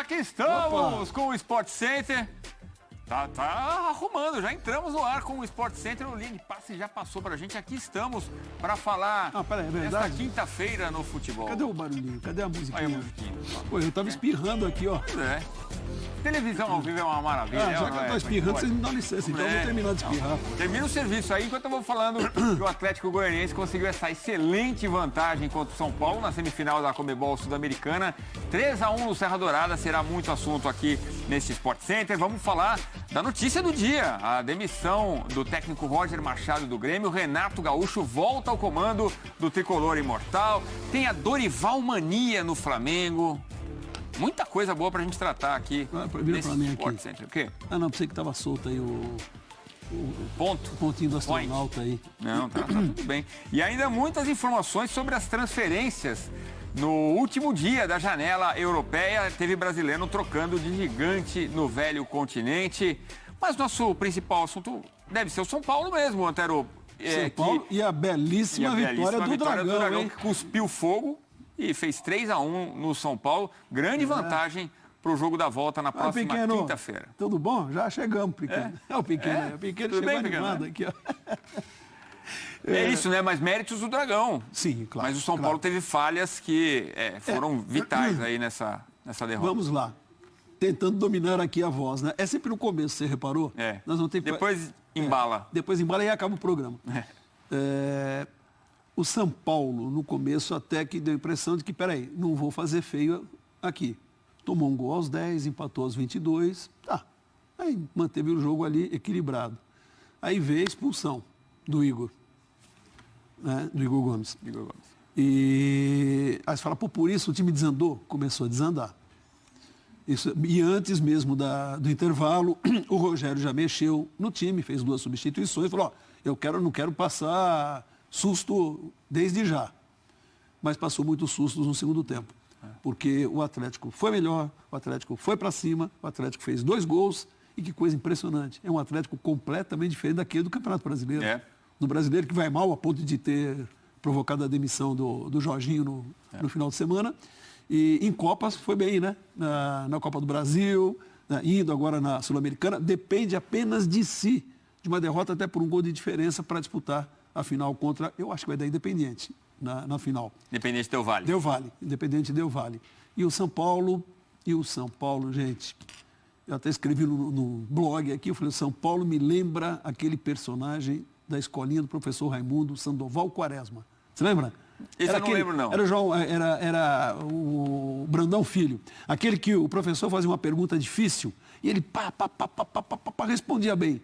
aqui estamos com o Sport Center. Tá arrumando, já entramos no ar com o Sport Center. O Line Passe já passou pra gente. Aqui estamos para falar desta quinta-feira no futebol. Cadê o barulhinho? Cadê a musiquinha? Olha a musiquinha. Pô, eu tava espirrando aqui, ó. Pois é. Televisão ao vivo é uma maravilha. Já que eu tô espirrando, vocês me dão licença, então eu vou terminar de espirrar. Termina o serviço aí, enquanto eu vou falando que o Atlético Goianiense conseguiu essa excelente vantagem contra o São Paulo na semifinal da Conmebol Sul-Americana. 3-1 no Serra Dourada, será muito assunto aqui nesse Sport Center. Vamos falar da notícia do dia, a demissão do técnico Roger Machado do Grêmio. Renato Gaúcho volta ao comando do Tricolor Imortal. Tem a Dorival Mania no Flamengo. Muita coisa boa pra gente tratar aqui nesse Sport Center. O quê? Não, pensei que tava solto aí o pontinho do astronauta aí. Não, tá tudo bem. E ainda muitas informações sobre as transferências. No último dia da janela europeia, teve brasileiro trocando de gigante no velho continente. Mas nosso principal assunto deve ser o São Paulo mesmo, Antero. São Paulo e a belíssima vitória do Dragão, que cuspiu fogo e fez 3-1 no São Paulo. Grande vantagem para o jogo da volta na próxima quinta-feira. Tudo bom? Já chegamos, Pequeno. O Pequeno tudo chegou bem, animado aqui, ó. É isso, né? Mas méritos do Dragão. Sim, claro. Mas o São Paulo teve falhas que foram vitais aí nessa derrota. Vamos lá. Tentando dominar aqui a voz, né? É sempre no começo, você reparou? Nós não tem... Depois embala. Depois embala e acaba o programa. O São Paulo, no começo, até que deu a impressão de que, peraí, não vou fazer feio aqui. Tomou um gol aos 10, empatou aos 22. Tá. Aí manteve o jogo ali equilibrado. Aí veio a expulsão do Igor. Né? Do Igor Gomes. E aí você fala, por isso o time desandou? Começou a desandar. Isso, e antes mesmo do intervalo, o Rogério já mexeu no time, fez 2 substituições, falou, não quero passar susto desde já. Mas passou muitos sustos no segundo tempo. Porque o Atlético foi melhor, o Atlético foi para cima, o Atlético fez 2 gols e que coisa impressionante. É um Atlético completamente diferente daquele do Campeonato Brasileiro. Do brasileiro que vai mal a ponto de ter provocado a demissão do Jorginho no final de semana. E em Copas foi bem, né? Na Copa do Brasil, indo agora na Sul-Americana. Depende apenas de si, de uma derrota até por um gol de diferença para disputar a final contra, eu acho que vai dar Independiente na final. Independente Del Valle. Independente Del Valle. E o São Paulo, gente, eu até escrevi no blog aqui, eu falei, o São Paulo me lembra aquele personagem da escolinha do professor Raimundo, Sandoval Quaresma. Você lembra? Esse eu não lembro, não. Era o Brandão Filho. Aquele que o professor fazia uma pergunta difícil e ele respondia bem.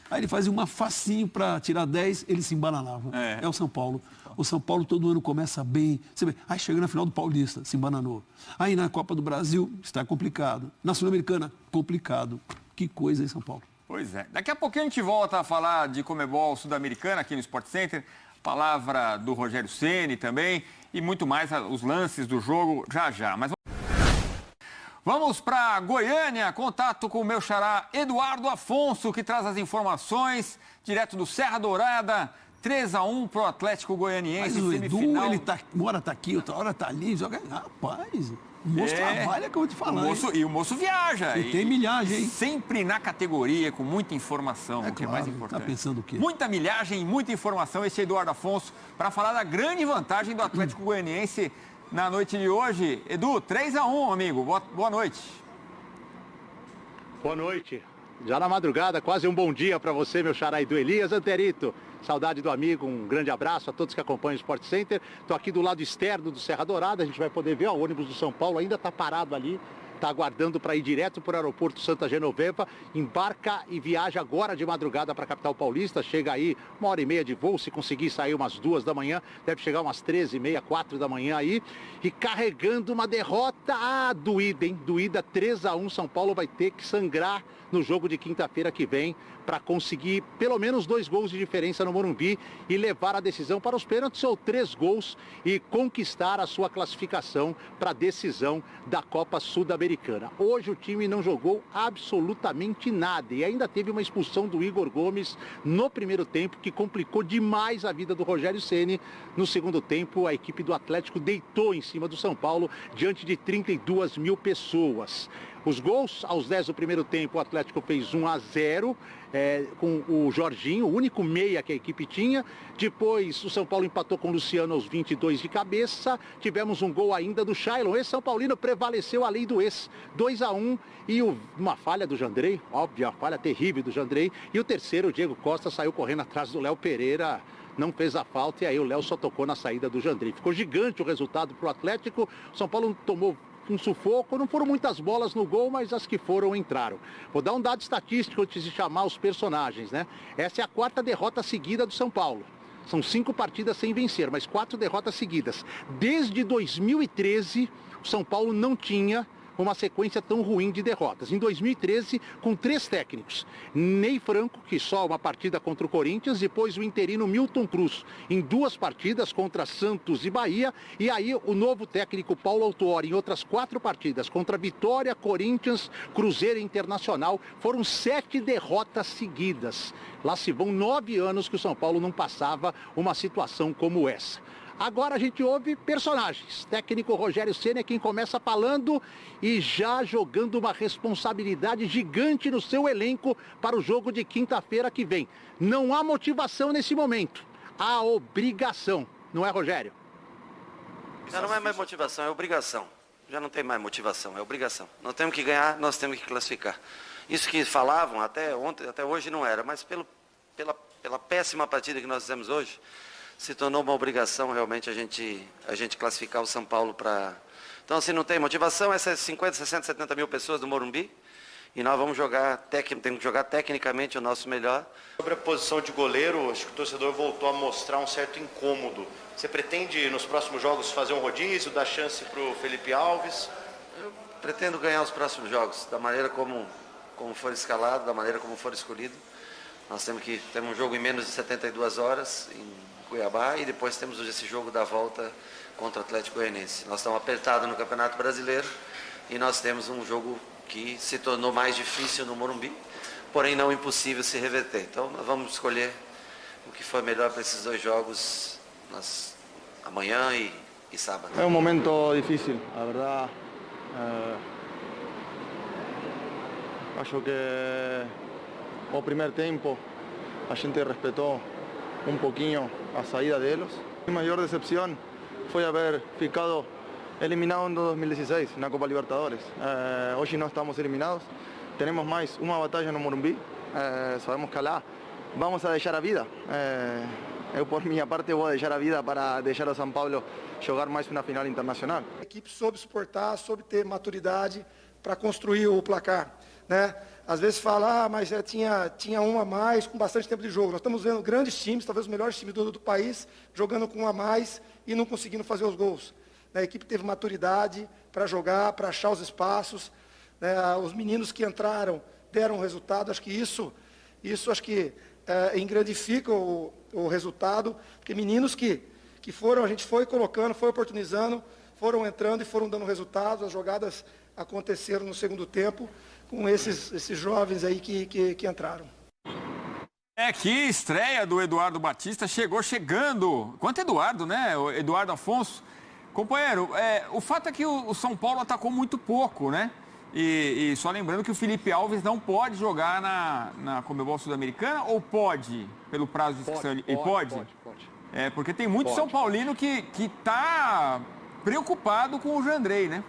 Aí ele fazia uma facinho para tirar 10, ele se embananava. É o São Paulo. O São Paulo todo ano começa bem. Você vê, aí chega na final do Paulista, se embananou. Aí na Copa do Brasil, está complicado. Na Sul-Americana, complicado. Que coisa, hein, São Paulo? Pois é. Daqui a pouquinho a gente volta a falar de Conmebol Sul-Americana aqui no Sport Center. Palavra do Rogério Ceni também e muito mais, os lances do jogo já. Mas vamos para Goiânia, contato com o meu xará Eduardo Afonso, que traz as informações direto do Serra Dourada. 3-1 pro Atlético Goianiense. Mas o Edu, ele uma hora tá aqui, outra hora tá ali, joga. Rapaz, o moço trabalha, que eu vou te falar. O moço viaja. E tem milhagem, hein? Sempre na categoria, com muita informação, o que é mais importante. Tá pensando o quê? Muita milhagem e muita informação. Esse é Eduardo Afonso, para falar da grande vantagem do Atlético Goianiense na noite de hoje. Edu, 3-1, amigo. Boa noite. Boa noite. Já na madrugada, quase um bom dia para você, meu xará Edu Elias Anterito. Saudade do amigo, um grande abraço a todos que acompanham o Sport Center. Estou aqui do lado externo do Serra Dourada, a gente vai poder ver, o ônibus do São Paulo ainda está parado ali, está aguardando para ir direto para o aeroporto Santa Genoveva, embarca e viaja agora de madrugada para a capital paulista, chega aí 1h30 de voo, se conseguir sair umas 2 da manhã, deve chegar umas 13h30, 4 da manhã aí, e carregando uma derrota doída, hein? Doída, 3-1, São Paulo vai ter que sangrar no jogo de quinta-feira que vem para conseguir pelo menos 2 gols de diferença no Morumbi e levar a decisão para os pênaltis ou 3 gols e conquistar a sua classificação para a decisão da Copa Sul-Americana. Sul-Americana. Hoje o time não jogou absolutamente nada e ainda teve uma expulsão do Igor Gomes no primeiro tempo, que complicou demais a vida do Rogério Ceni. No segundo tempo, a equipe do Atlético deitou em cima do São Paulo diante de 32 mil pessoas. Os gols, aos 10 do primeiro tempo, o Atlético fez 1-0, com o Jorginho, o único meia que a equipe tinha. Depois, o São Paulo empatou com o Luciano aos 22 de cabeça. Tivemos um gol ainda do Shailon. Esse São Paulino prevaleceu a lei do ex, 2-1. E uma falha do Jandrei, óbvio, a falha terrível do Jandrei. E o terceiro, o Diego Costa, saiu correndo atrás do Léo Pereira. Não fez a falta e aí o Léo só tocou na saída do Jandrei. Ficou gigante o resultado para o Atlético. O São Paulo tomou um sufoco, não foram muitas bolas no gol, mas as que foram entraram. Vou dar um dado estatístico antes de chamar os personagens, né? Essa é a 4ª derrota seguida do São Paulo. São 5 partidas sem vencer, mas 4 derrotas seguidas. Desde 2013, o São Paulo não tinha uma sequência tão ruim de derrotas. Em 2013, com 3 técnicos. Ney Franco, que só uma partida contra o Corinthians, depois o interino Milton Cruz, em 2 partidas contra Santos e Bahia, e aí o novo técnico Paulo Autuori, em outras 4 partidas, contra Vitória, Corinthians, Cruzeiro e Internacional. Foram 7 derrotas seguidas. Lá se vão 9 anos que o São Paulo não passava uma situação como essa. Agora a gente ouve personagens. Técnico Rogério Ceni é quem começa falando e já jogando uma responsabilidade gigante no seu elenco para o jogo de quinta-feira que vem. Não há motivação nesse momento, há obrigação, não é, Rogério? Já não é mais motivação, é obrigação. Já não tem mais motivação, é obrigação. Nós temos que ganhar, nós temos que classificar. Isso que falavam até ontem, até hoje não era, mas pela péssima partida que nós fizemos hoje, se tornou uma obrigação realmente a gente classificar o São Paulo para... Então, se não tem motivação, essas 50, 60, 70 mil pessoas do Morumbi, e nós vamos temos que jogar tecnicamente o nosso melhor. Sobre a posição de goleiro, acho que o torcedor voltou a mostrar um certo incômodo. Você pretende, nos próximos jogos, fazer um rodízio, dar chance para o Felipe Alves? Eu pretendo ganhar os próximos jogos, da maneira como for escalado, da maneira como for escolhido. Nós temos um jogo em menos de 72 horas, em Cuiabá, e depois temos esse jogo da volta contra o Atlético Goianiense. Nós estamos apertados no Campeonato Brasileiro e nós temos um jogo que se tornou mais difícil no Morumbi, porém não impossível se reverter. Então nós vamos escolher o que for melhor para esses 2 jogos, amanhã e sábado. É um momento difícil, a verdade. Acho que o primeiro tempo a gente respeitou un poquinho a saída deles. Mi mayor decepción fue haber ficado eliminado en 2016 na Copa Libertadores. Hoje não estamos eliminados, temos mais uma batalha no Morumbi, sabemos que lá vamos a deixar a vida. Eu, por minha parte, vou deixar a vida para deixar o São Paulo jogar mais uma final internacional. A equipe soube suportar, soube ter maturidade para construir o placar, né? Às vezes fala, mas tinha um a mais, com bastante tempo de jogo. Nós estamos vendo grandes times, talvez os melhores times do país, jogando com um a mais e não conseguindo fazer os gols. A equipe teve maturidade para jogar, para achar os espaços. Os meninos que entraram deram um resultado. Acho que isso acho que engrandifica o resultado, porque meninos que foram, a gente foi colocando, foi oportunizando, foram entrando e foram dando resultados. As jogadas aconteceram no segundo tempo, com esses jovens aí que entraram. Que estreia do Eduardo Batista, chegando. Quanto Eduardo, né? O Eduardo Afonso. Companheiro, o fato é que o São Paulo atacou muito pouco, né? E só lembrando que o Felipe Alves não pode jogar na Conmebol Sul-Americana, ou pode, pelo prazo de inscrição? Ele pode? Pode. Porque tem muito São Paulino que está preocupado com o Jandrei, né?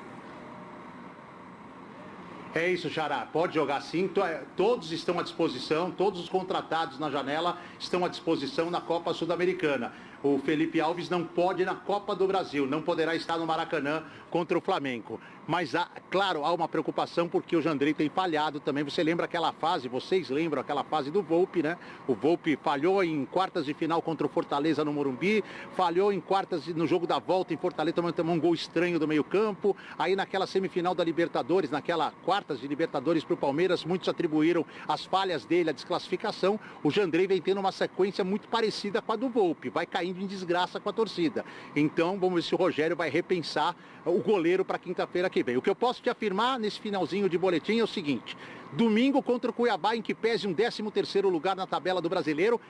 É isso, Xará. Pode jogar sim. Todos estão à disposição, todos os contratados na janela estão à disposição na Copa Sul-Americana. O Felipe Alves não pode ir na Copa do Brasil, não poderá estar no Maracanã contra o Flamengo. Mas, claro, há uma preocupação porque o Jandrei tem falhado também. Você lembra aquela fase, vocês lembram aquela fase do Volpi, né? O Volpi falhou em quartas de final contra o Fortaleza no Morumbi, falhou em quartas no jogo da volta em Fortaleza, também tomou um gol estranho do meio campo. Aí naquela semifinal da Libertadores, naquela quartas de Libertadores para o Palmeiras, muitos atribuíram as falhas dele, a desclassificação. O Jandrei vem tendo uma sequência muito parecida com a do Volpi. Vai caindo caindo em desgraça com a torcida. Então, vamos ver se o Rogério vai repensar o goleiro para quinta-feira que vem. O que eu posso te afirmar nesse finalzinho de boletim é o seguinte: domingo contra o Cuiabá, em que pese um 13º lugar na tabela do Brasileiro,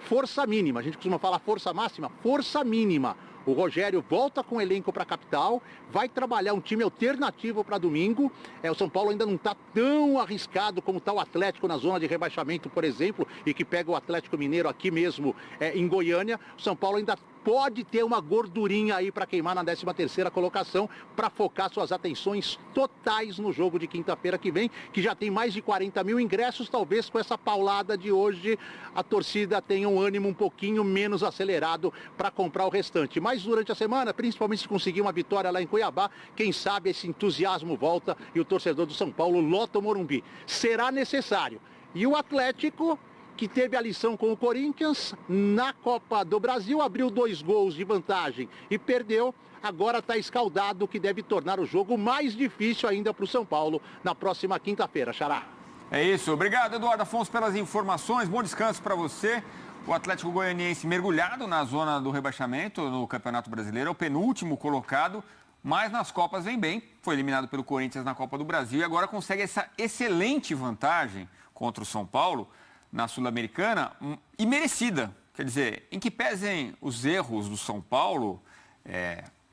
força mínima. A gente costuma falar força máxima, força mínima. O Rogério volta com o elenco para a capital, vai trabalhar um time alternativo para domingo. O São Paulo ainda não está tão arriscado como está o Atlético na zona de rebaixamento, por exemplo, e que pega o Atlético Mineiro aqui mesmo em Goiânia. O São Paulo ainda pode ter uma gordurinha aí para queimar na 13ª colocação, para focar suas atenções totais no jogo de quinta-feira que vem, que já tem mais de 40 mil ingressos. Talvez com essa paulada de hoje a torcida tenha um ânimo um pouquinho menos acelerado para comprar o restante. Mas durante a semana, principalmente se conseguir uma vitória lá em Cuiabá, quem sabe esse entusiasmo volta e o torcedor do São Paulo lota o Morumbi. Será necessário. E o Atlético, que teve a lição com o Corinthians, na Copa do Brasil, abriu 2 gols de vantagem e perdeu. Agora está escaldado, o que deve tornar o jogo mais difícil ainda para o São Paulo na próxima quinta-feira. Xará. É isso. Obrigado, Eduardo Afonso, pelas informações. Bom descanso para você. O Atlético Goianiense mergulhado na zona do rebaixamento no Campeonato Brasileiro, é o penúltimo colocado, mas nas Copas vem bem. Foi eliminado pelo Corinthians na Copa do Brasil e agora consegue essa excelente vantagem contra o São Paulo na Sul-Americana e merecida. Quer dizer, em que pesem os erros do São Paulo,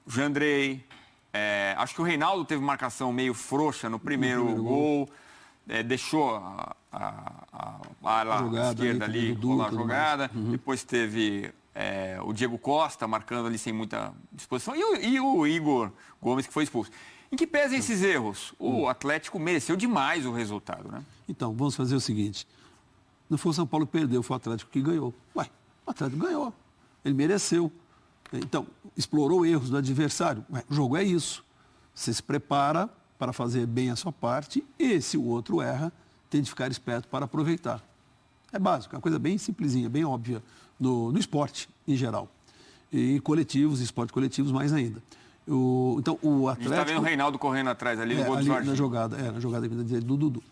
o Jandrei, acho que o Reinaldo teve marcação meio frouxa no primeiro gol, deixou a ala esquerda ali rolar a jogada, depois teve o Diego Costa marcando ali sem muita disposição e o Igor Gomes, que foi expulso. Em que pesem esses erros? O Atlético mereceu demais o resultado, né? Então, vamos fazer o seguinte: não foi o São Paulo que perdeu, foi o Atlético que ganhou. Ué, o Atlético ganhou, ele mereceu. Então, explorou erros do adversário. Ué, o jogo é isso. Você se prepara para fazer bem a sua parte e, se o outro erra, tem de ficar esperto para aproveitar. É básico, é uma coisa bem simplesinha, bem óbvia no esporte em geral. E coletivos, esportes coletivos mais ainda. Então, o Atlético... A gente está vendo o Reinaldo correndo atrás ali no gol do Jorginho. Na jogada do Dudu.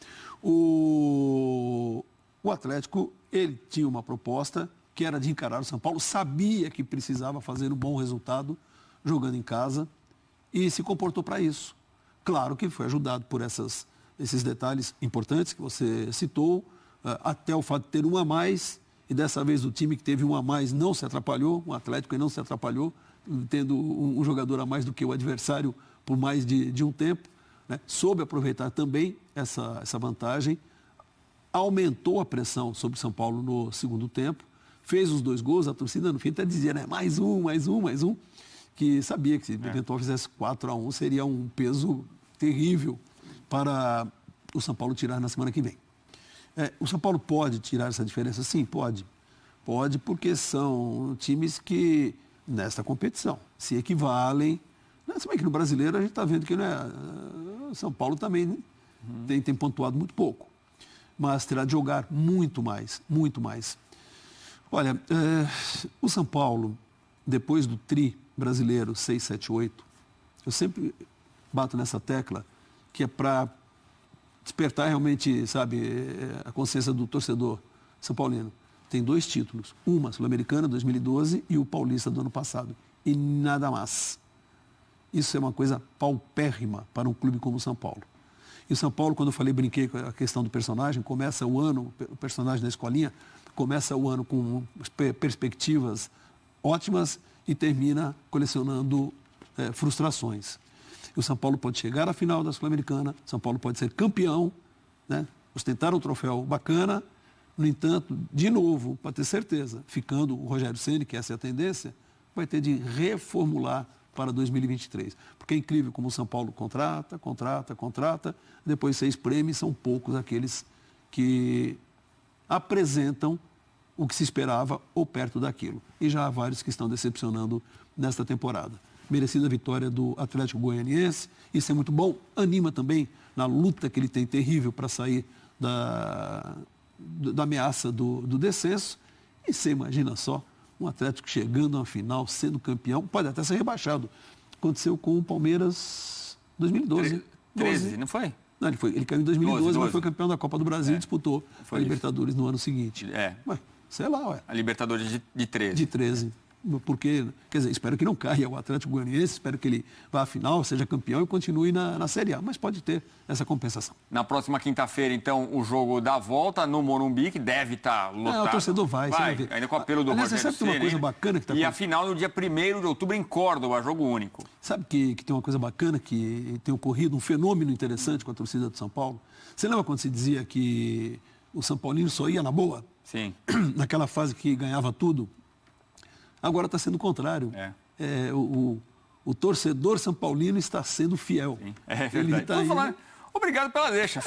O Atlético, ele tinha uma proposta que era de encarar o São Paulo, sabia que precisava fazer um bom resultado jogando em casa e se comportou para isso. Claro que foi ajudado por esses detalhes importantes que você citou, até o fato de ter um a mais, e dessa vez o time que teve um a mais não se atrapalhou, o Atlético não se atrapalhou, tendo um jogador a mais do que o adversário por mais de um tempo, né? Soube aproveitar também essa vantagem, aumentou a pressão sobre o São Paulo no segundo tempo, fez os 2 gols, a torcida no fim até dizia, né? Mais um, que sabia que se eventual fizesse 4-1 seria um peso terrível para o São Paulo tirar na semana que vem. O São Paulo pode tirar essa diferença? Sim, pode. Pode, porque são times que, nesta competição, se equivalem. Se bem que no Brasileiro a gente está vendo que o São Paulo também tem pontuado muito pouco. Mas terá de jogar muito mais, muito mais. Olha, o São Paulo, depois do tri brasileiro 6-7-8, eu sempre bato nessa tecla, que é para despertar realmente, sabe, a consciência do torcedor são paulino. Tem 2 títulos, uma Sul-Americana 2012 e o Paulista do ano passado. E nada mais. Isso é uma coisa paupérrima para um clube como o São Paulo. E o São Paulo, quando eu falei, brinquei com a questão do personagem, começa o ano, o personagem da escolinha, começa o ano com perspectivas ótimas e termina colecionando frustrações. E o São Paulo pode chegar à final da Sul-Americana, São Paulo pode ser campeão, né? Ostentar um troféu bacana, no entanto, de novo, para ter certeza, ficando o Rogério Ceni, que essa é a tendência, vai ter de reformular para 2023. Porque é incrível como o São Paulo contrata, depois 6 prêmios, são poucos aqueles que apresentam o que se esperava ou perto daquilo. E já há vários que estão decepcionando nesta temporada. Merecida vitória do Atlético Goianiense, isso é muito bom, anima também na luta que ele tem terrível para sair da ameaça do descenso. E você imagina só, um Atlético chegando à final, sendo campeão, pode até ser rebaixado. Aconteceu com o Palmeiras 2012. 13, não foi? Não, ele caiu em 2012, 12. Mas foi campeão da Copa do Brasil e disputou a Libertadores no ano seguinte. Ué, sei lá, a Libertadores de 13. De 13. porque, quer dizer, espero que não caia o Atlético Goianiense, espero que ele vá à final, seja campeão e continue na Série A, mas pode ter essa compensação. Na próxima quinta-feira, então, o jogo da volta no Morumbi, que deve estar lotado. O torcedor vai, você vai ver. Ainda com o apelo do Aliás, Rogério você sabe que tem uma coisa bacana que está E a final no dia 1º de outubro em Córdoba, jogo único. Sabe que tem uma coisa bacana que tem ocorrido, um fenômeno interessante com a torcida de São Paulo? Você lembra quando se dizia que o São Paulino só ia na boa? Sim. Naquela fase que ganhava tudo? Agora está sendo o contrário. O torcedor São Paulino está sendo fiel. Sim, é verdade. Obrigado pela deixa.